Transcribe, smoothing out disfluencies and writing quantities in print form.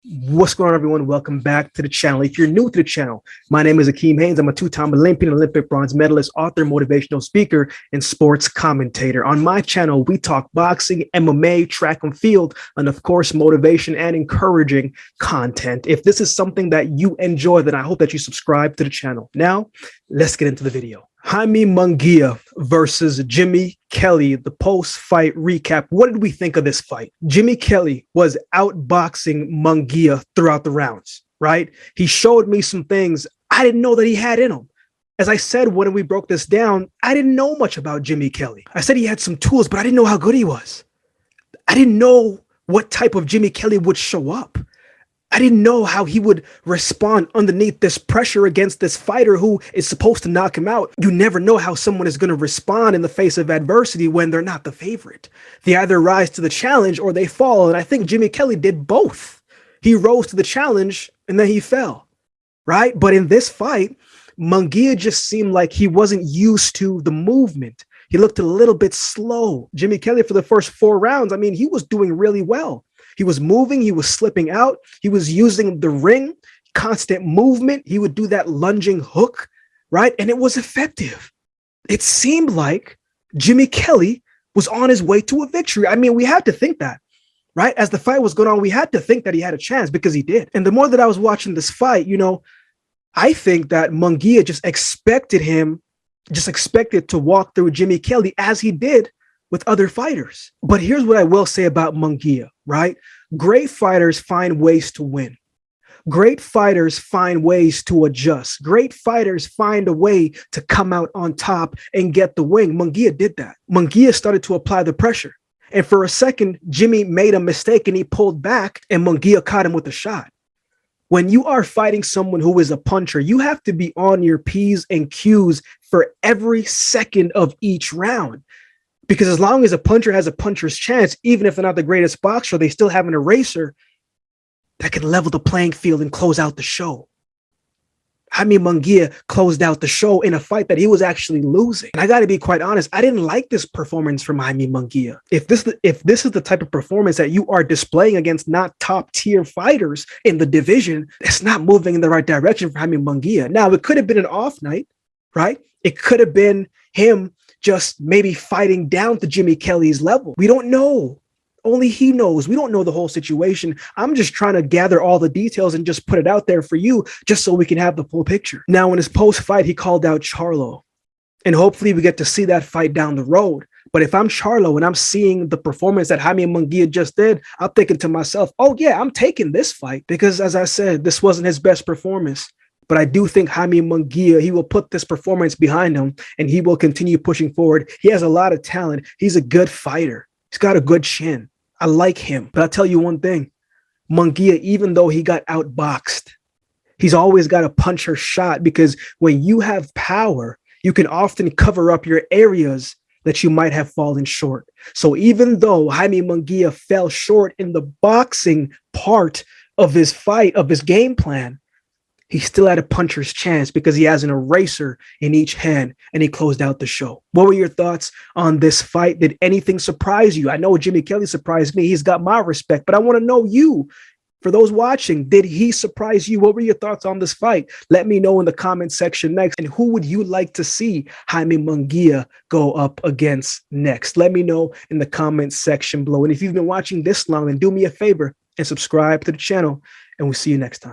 What's going on, everyone? Welcome back to the channel. If you're new to the channel, my name is Akeem Haynes. I'm a two-time Olympic bronze medalist, author, motivational speaker, and sports commentator. On my channel, we talk boxing, MMA, track and field, and of course, motivation and encouraging content. If this is something that you enjoy, then I hope that you subscribe to the channel. Now, let's get into the video. Jaime Munguia versus Jimmy Kelly, the post-fight recap. What did we think of this fight? Jimmy Kelly was outboxing Munguia throughout the rounds, right? He showed me some things I didn't know that he had in him. As I said when we broke this down, I didn't know much about Jimmy Kelly. I said he had some tools, but I didn't know how good he was. I didn't know what type of Jimmy Kelly would show up. I didn't know how he would respond underneath this pressure against this fighter who is supposed to knock him out. You never know how someone is going to respond in the face of adversity when they're not the favorite. They either rise to the challenge or they fall. And I think Jimmy Kelly did both. He rose to the challenge and then he fell, right? But in this fight, Munguia just seemed like he wasn't used to the movement. He looked a little bit slow. Jimmy Kelly, for the first 4 rounds, I mean, he was doing really well. He was moving, he was slipping out, he was using the ring, constant movement. He would do that lunging hook, right? And it was effective. It seemed like Jimmy Kelly was on his way to a victory. I mean, we had to think that, right? As the fight was going on, we had to think that he had a chance because he did. And the more that I was watching this fight, you know, I think that Munguia just expected to walk through Jimmy Kelly as he did with other fighters. But here's what I will say about Munguia, right? Great fighters find ways to win. Great fighters find ways to adjust. Great fighters find a way to come out on top and get the win. Munguia did that. Munguia started to apply the pressure. And for a second, Jimmy made a mistake and he pulled back and Munguia caught him with a shot. When you are fighting someone who is a puncher, you have to be on your P's and Q's for every second of each round. Because as long as a puncher has a puncher's chance, even if they're not the greatest boxer, they still have an eraser that can level the playing field and close out the show. Jaime Munguia closed out the show in a fight that he was actually losing. And I got to be quite honest, I didn't like this performance from Jaime Munguia. If this is the type of performance that you are displaying against not top tier fighters in the division, it's not moving in the right direction for Jaime Munguia. Now, it could have been an off night, right? It could have been him just maybe fighting down to Jimmy Kelly's level. We don't know. Only he knows. We don't know the whole situation. I'm just trying to gather all the details and just put it out there for you just so we can have the full picture. Now, in his post-fight, he called out Charlo. And hopefully we get to see that fight down the road. But if I'm Charlo and I'm seeing the performance that Jaime Munguia just did, I'm thinking to myself, oh yeah, I'm taking this fight. Because as I said, this wasn't his best performance. But I do think Jaime Munguia, he will put this performance behind him and he will continue pushing forward. He has a lot of talent. He's a good fighter. He's got a good chin. I like him. But I'll tell you one thing. Munguia, even though he got outboxed, he's always got a puncher shot because when you have power, you can often cover up your areas that you might have fallen short. So even though Jaime Munguia fell short in the boxing part of his fight, of his game plan, he still had a puncher's chance because he has an eraser in each hand and he closed out the show. What were your thoughts on this fight? Did anything surprise you? I know Jimmy Kelly surprised me. He's got my respect, but I want to know you. For those watching, did he surprise you? What were your thoughts on this fight? Let me know in the comment section next. And who would you like to see Jaime Munguia go up against next? Let me know in the comment section below. And if you've been watching this long, then do me a favor and subscribe to the channel. And we'll see you next time.